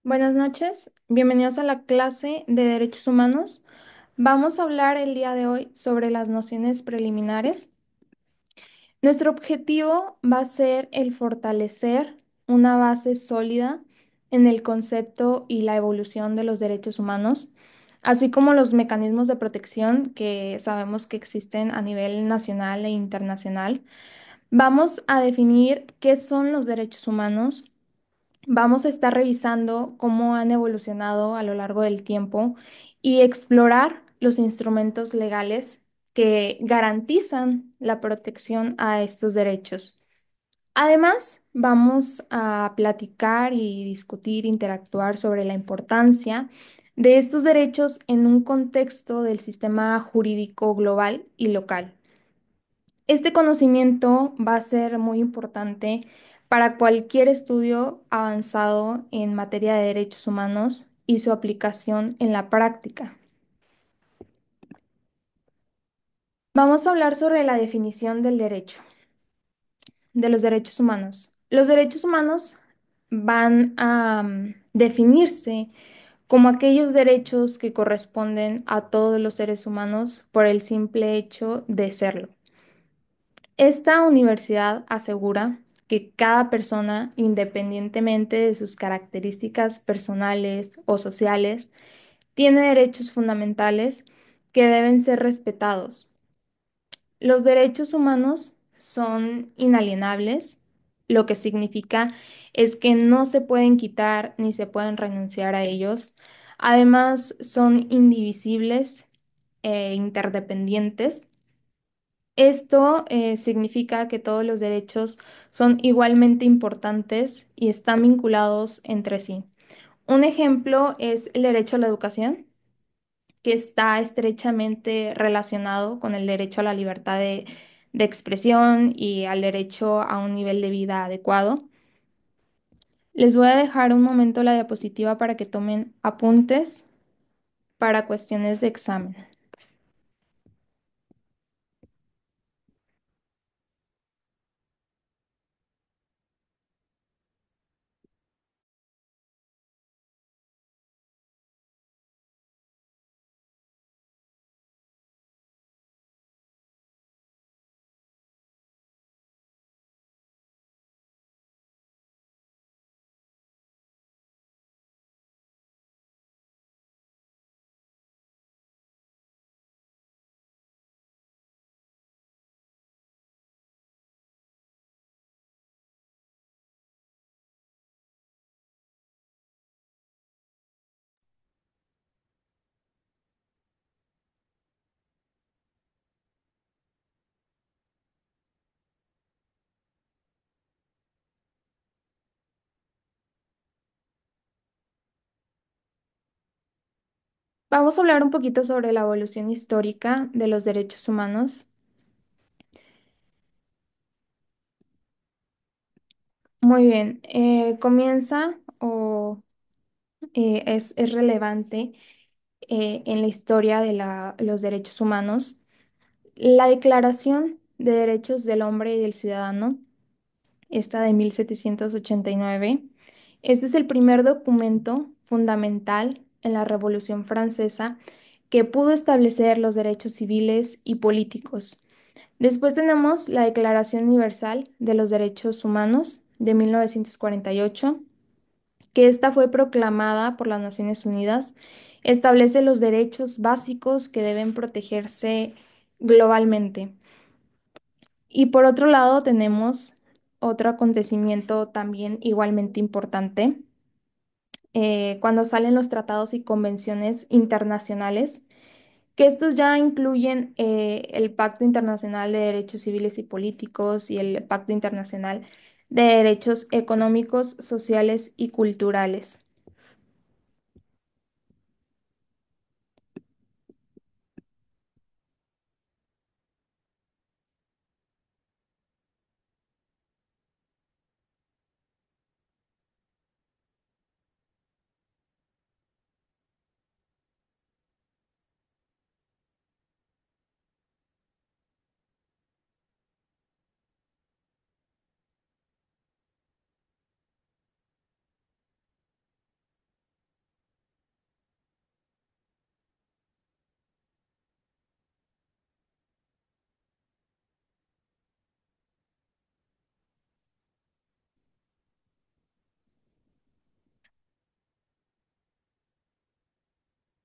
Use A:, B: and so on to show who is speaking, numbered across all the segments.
A: Buenas noches, bienvenidos a la clase de Derechos Humanos. Vamos a hablar el día de hoy sobre las nociones preliminares. Nuestro objetivo va a ser el fortalecer una base sólida en el concepto y la evolución de los derechos humanos, así como los mecanismos de protección que sabemos que existen a nivel nacional e internacional. Vamos a definir qué son los derechos humanos. Vamos a estar revisando cómo han evolucionado a lo largo del tiempo y explorar los instrumentos legales que garantizan la protección a estos derechos. Además, vamos a platicar y discutir, interactuar sobre la importancia de estos derechos en un contexto del sistema jurídico global y local. Este conocimiento va a ser muy importante para cualquier estudio avanzado en materia de derechos humanos y su aplicación en la práctica. Vamos a hablar sobre la definición del derecho, de los derechos humanos. Los derechos humanos van a definirse como aquellos derechos que corresponden a todos los seres humanos por el simple hecho de serlo. Esta universidad asegura que cada persona, independientemente de sus características personales o sociales, tiene derechos fundamentales que deben ser respetados. Los derechos humanos son inalienables, lo que significa es que no se pueden quitar ni se pueden renunciar a ellos. Además, son indivisibles e interdependientes. Esto significa que todos los derechos son igualmente importantes y están vinculados entre sí. Un ejemplo es el derecho a la educación, que está estrechamente relacionado con el derecho a la libertad de expresión y al derecho a un nivel de vida adecuado. Les voy a dejar un momento la diapositiva para que tomen apuntes para cuestiones de examen. Vamos a hablar un poquito sobre la evolución histórica de los derechos humanos. Muy bien, comienza o es relevante en la historia de los derechos humanos la Declaración de Derechos del Hombre y del Ciudadano, esta de 1789. Este es el primer documento fundamental en la Revolución Francesa que pudo establecer los derechos civiles y políticos. Después tenemos la Declaración Universal de los Derechos Humanos de 1948, que esta fue proclamada por las Naciones Unidas. Establece los derechos básicos que deben protegerse globalmente. Y por otro lado tenemos otro acontecimiento también igualmente importante, cuando salen los tratados y convenciones internacionales, que estos ya incluyen el Pacto Internacional de Derechos Civiles y Políticos y el Pacto Internacional de Derechos Económicos, Sociales y Culturales.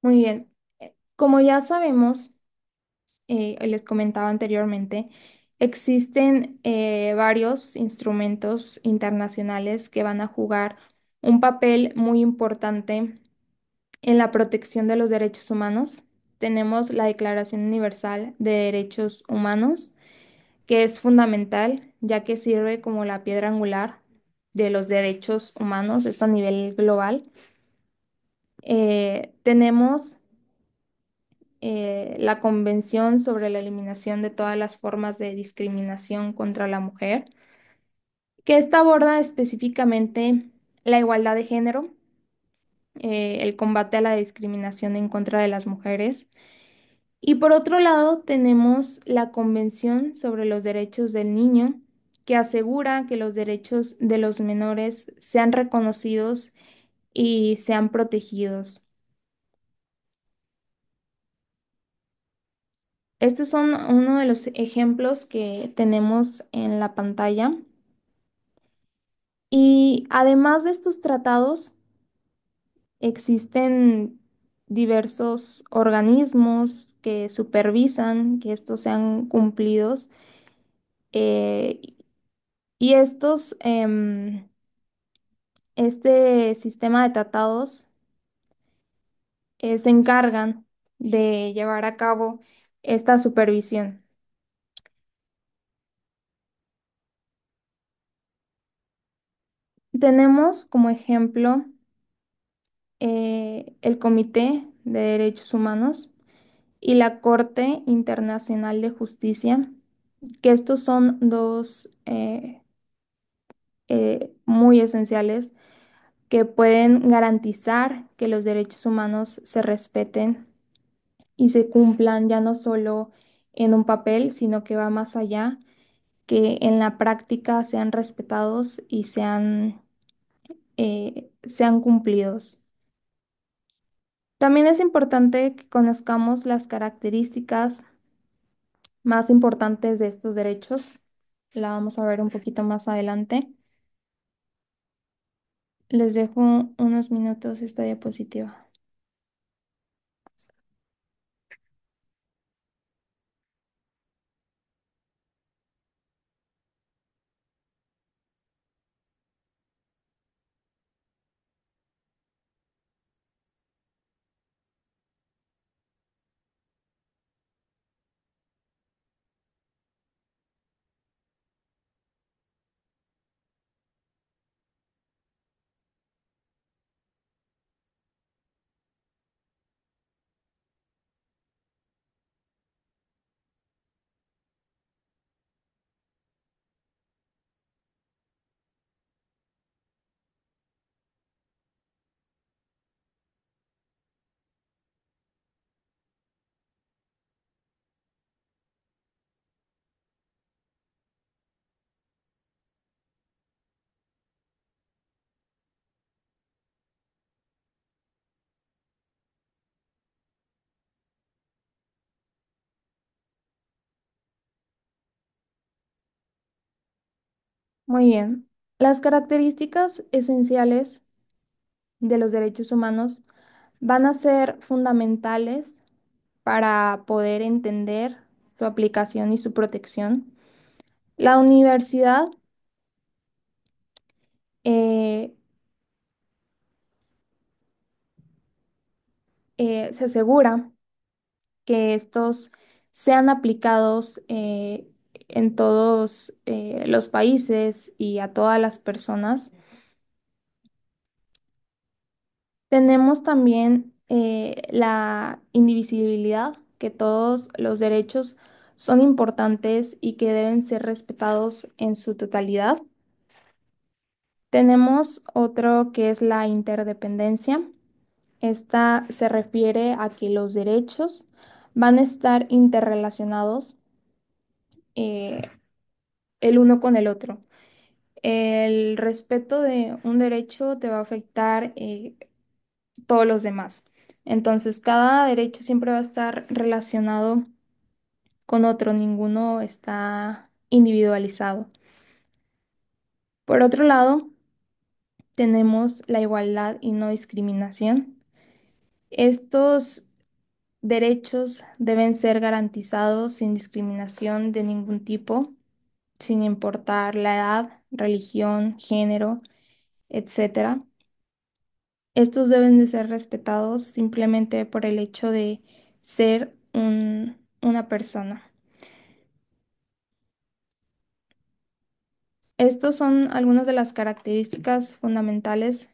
A: Muy bien. Como ya sabemos, les comentaba anteriormente, existen varios instrumentos internacionales que van a jugar un papel muy importante en la protección de los derechos humanos. Tenemos la Declaración Universal de Derechos Humanos, que es fundamental, ya que sirve como la piedra angular de los derechos humanos, esto a nivel global. Tenemos la Convención sobre la Eliminación de todas las formas de discriminación contra la mujer, que esta aborda específicamente la igualdad de género, el combate a la discriminación en contra de las mujeres. Y por otro lado, tenemos la Convención sobre los Derechos del Niño, que asegura que los derechos de los menores sean reconocidos y sean protegidos. Estos son uno de los ejemplos que tenemos en la pantalla. Y además de estos tratados, existen diversos organismos que supervisan que estos sean cumplidos. eh, y este sistema de tratados se encargan de llevar a cabo esta supervisión. Tenemos como ejemplo el Comité de Derechos Humanos y la Corte Internacional de Justicia, que estos son dos muy esenciales que pueden garantizar que los derechos humanos se respeten y se cumplan ya no solo en un papel, sino que va más allá, que en la práctica sean respetados y sean cumplidos. También es importante que conozcamos las características más importantes de estos derechos. La vamos a ver un poquito más adelante. Les dejo unos minutos esta diapositiva. Muy bien. Las características esenciales de los derechos humanos van a ser fundamentales para poder entender su aplicación y su protección. La universidad eh, se asegura que estos sean aplicados en todos los países y a todas las personas. Tenemos también la indivisibilidad, que todos los derechos son importantes y que deben ser respetados en su totalidad. Tenemos otro que es la interdependencia. Esta se refiere a que los derechos van a estar interrelacionados eh, el uno con el otro. El respeto de un derecho te va a afectar todos los demás. Entonces, cada derecho siempre va a estar relacionado con otro, ninguno está individualizado. Por otro lado, tenemos la igualdad y no discriminación. Estos derechos deben ser garantizados sin discriminación de ningún tipo, sin importar la edad, religión, género, etcétera. Estos deben de ser respetados simplemente por el hecho de ser una persona. Estos son algunas de las características fundamentales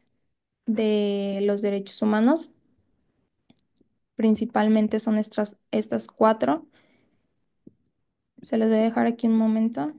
A: de los derechos humanos. Principalmente son estas cuatro. Se los voy a dejar aquí un momento.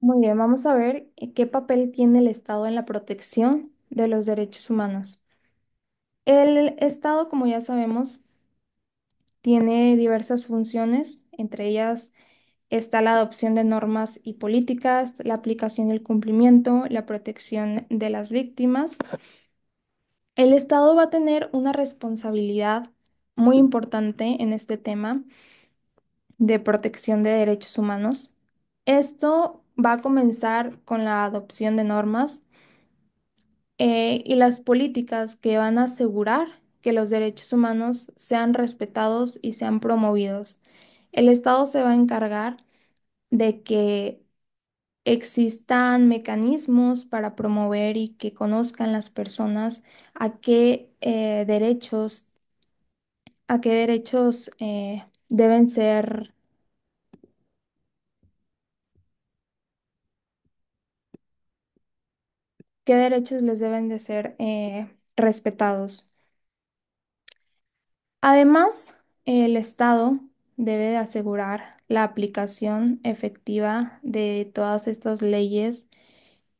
A: Muy bien, vamos a ver qué papel tiene el Estado en la protección de los derechos humanos. El Estado, como ya sabemos, tiene diversas funciones, entre ellas está la adopción de normas y políticas, la aplicación y el cumplimiento, la protección de las víctimas. El Estado va a tener una responsabilidad muy importante en este tema de protección de derechos humanos. Esto va a comenzar con la adopción de normas y las políticas que van a asegurar que los derechos humanos sean respetados y sean promovidos. El Estado se va a encargar de que existan mecanismos para promover y que conozcan las personas a qué derechos deben ser, qué derechos les deben de ser respetados. Además, el Estado debe de asegurar la aplicación efectiva de todas estas leyes,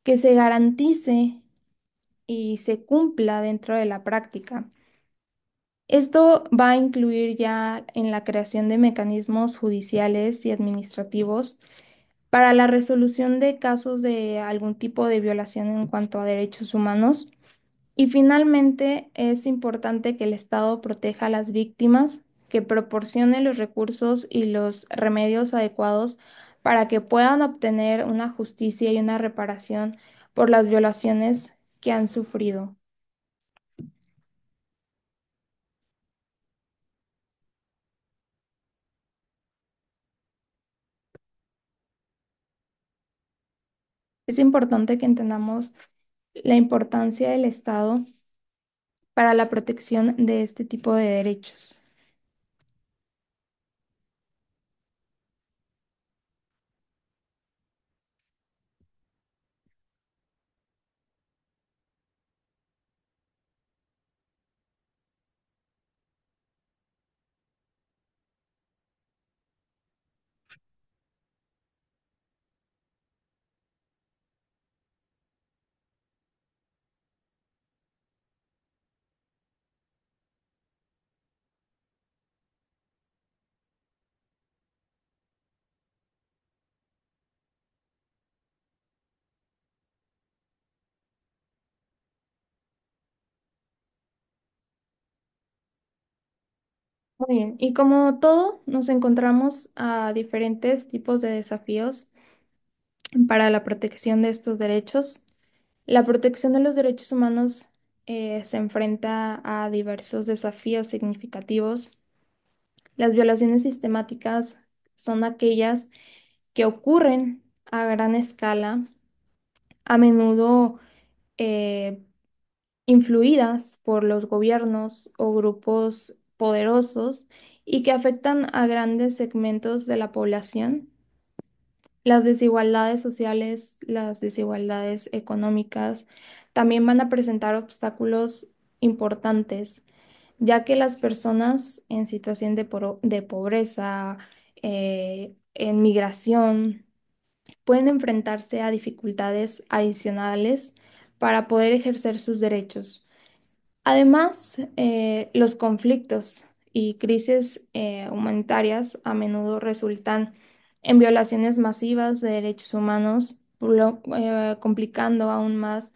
A: que se garantice y se cumpla dentro de la práctica. Esto va a incluir ya en la creación de mecanismos judiciales y administrativos para la resolución de casos de algún tipo de violación en cuanto a derechos humanos. Y finalmente, es importante que el Estado proteja a las víctimas, que proporcione los recursos y los remedios adecuados para que puedan obtener una justicia y una reparación por las violaciones que han sufrido. Es importante que entendamos la importancia del Estado para la protección de este tipo de derechos. Muy bien, y como todo, nos encontramos a diferentes tipos de desafíos para la protección de estos derechos. La protección de los derechos humanos se enfrenta a diversos desafíos significativos. Las violaciones sistemáticas son aquellas que ocurren a gran escala, a menudo eh, influidas por los gobiernos o grupos poderosos y que afectan a grandes segmentos de la población. Las desigualdades sociales, las desigualdades económicas también van a presentar obstáculos importantes, ya que las personas en situación de pobreza, en migración, pueden enfrentarse a dificultades adicionales para poder ejercer sus derechos. Además, los conflictos y crisis humanitarias a menudo resultan en violaciones masivas de derechos humanos, complicando aún más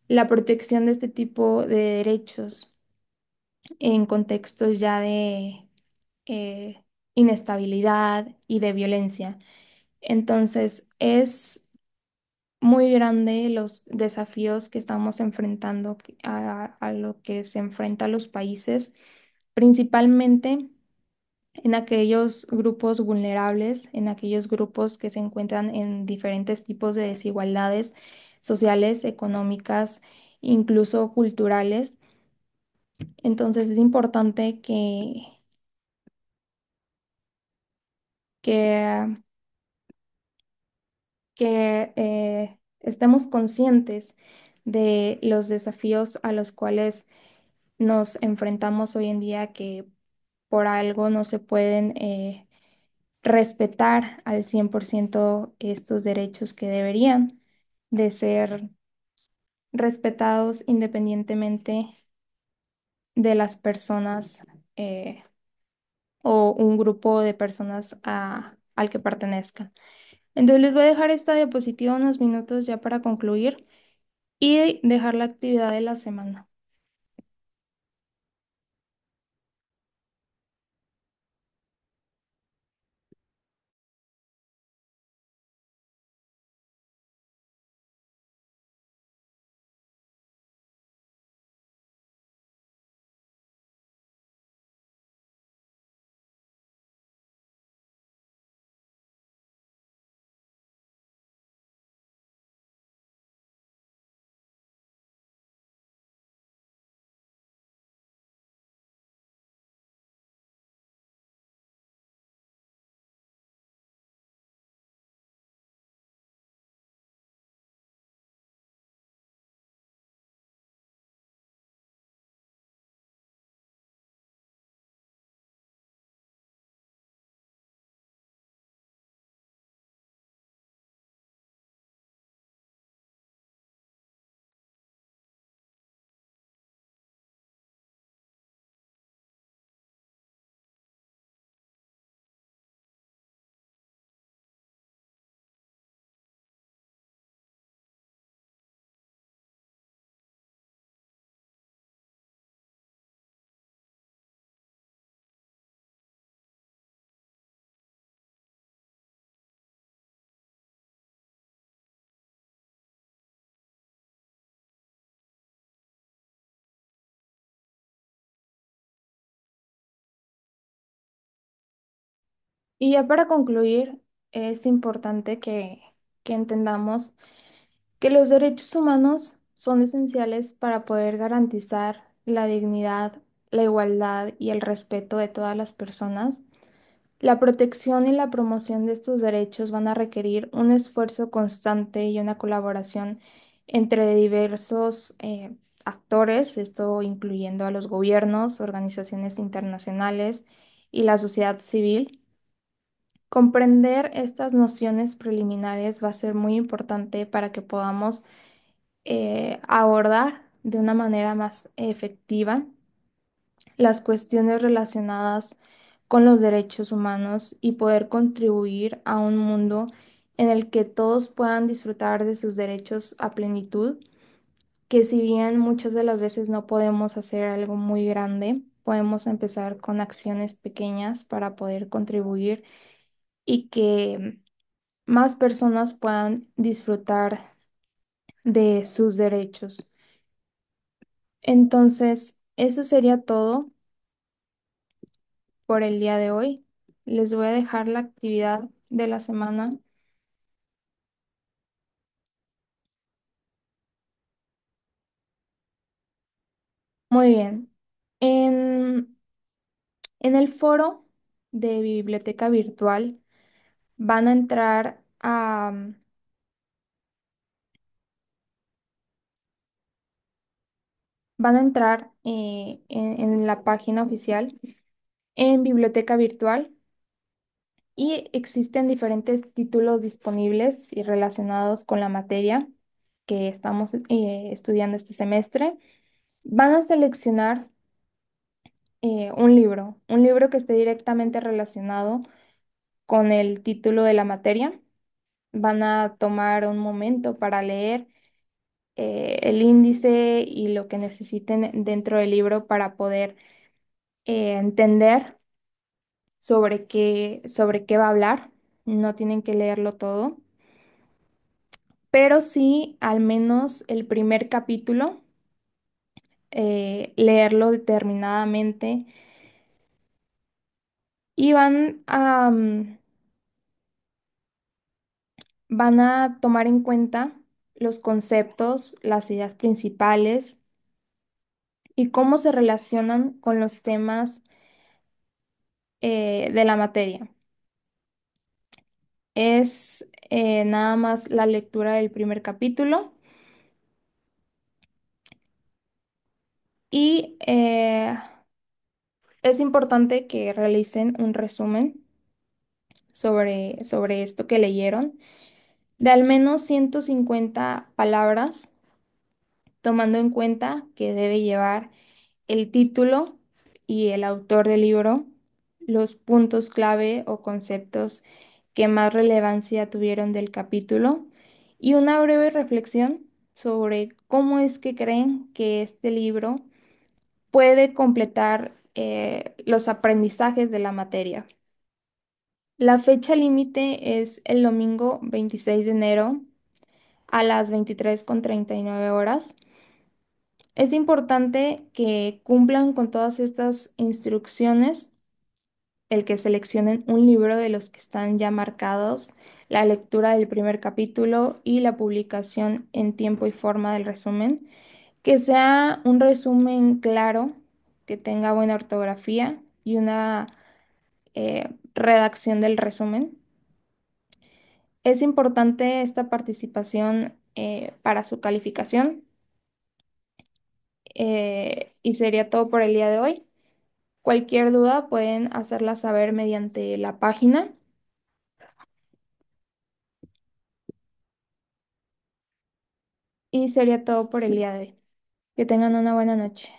A: la protección de este tipo de derechos en contextos ya de eh, inestabilidad y de violencia. Entonces, es muy grande los desafíos que estamos enfrentando a lo que se enfrentan los países, principalmente en aquellos grupos vulnerables, en aquellos grupos que se encuentran en diferentes tipos de desigualdades sociales, económicas, incluso culturales. Entonces es importante que, que estemos conscientes de los desafíos a los cuales nos enfrentamos hoy en día, que por algo no se pueden respetar al 100% estos derechos que deberían de ser respetados independientemente de las personas o un grupo de personas al que pertenezcan. Entonces les voy a dejar esta diapositiva unos minutos ya para concluir y dejar la actividad de la semana. Y ya para concluir, es importante que entendamos que los derechos humanos son esenciales para poder garantizar la dignidad, la igualdad y el respeto de todas las personas. La protección y la promoción de estos derechos van a requerir un esfuerzo constante y una colaboración entre diversos actores, esto incluyendo a los gobiernos, organizaciones internacionales y la sociedad civil. Comprender estas nociones preliminares va a ser muy importante para que podamos abordar de una manera más efectiva las cuestiones relacionadas con los derechos humanos y poder contribuir a un mundo en el que todos puedan disfrutar de sus derechos a plenitud, que si bien muchas de las veces no podemos hacer algo muy grande, podemos empezar con acciones pequeñas para poder contribuir y que más personas puedan disfrutar de sus derechos. Entonces, eso sería todo por el día de hoy. Les voy a dejar la actividad de la semana. Muy bien. En, en el foro de biblioteca virtual, van a entrar en la página oficial en biblioteca virtual y existen diferentes títulos disponibles y relacionados con la materia que estamos estudiando este semestre. Van a seleccionar un libro que esté directamente relacionado con el título de la materia. Van a tomar un momento para leer el índice y lo que necesiten dentro del libro para poder entender sobre qué va a hablar. No tienen que leerlo todo, pero sí al menos el primer capítulo, leerlo determinadamente y van a tomar en cuenta los conceptos, las ideas principales y cómo se relacionan con los temas de la materia. Es nada más la lectura del primer capítulo y es importante que realicen un resumen sobre esto que leyeron de al menos 150 palabras, tomando en cuenta que debe llevar el título y el autor del libro, los puntos clave o conceptos que más relevancia tuvieron del capítulo y una breve reflexión sobre cómo es que creen que este libro puede completar los aprendizajes de la materia. La fecha límite es el domingo 26 de enero a las 23:39 horas. Es importante que cumplan con todas estas instrucciones, el que seleccionen un libro de los que están ya marcados, la lectura del primer capítulo y la publicación en tiempo y forma del resumen, que sea un resumen claro, que tenga buena ortografía y una redacción del resumen. Es importante esta participación para su calificación y sería todo por el día de hoy. Cualquier duda pueden hacerla saber mediante la página y sería todo por el día de hoy. Que tengan una buena noche.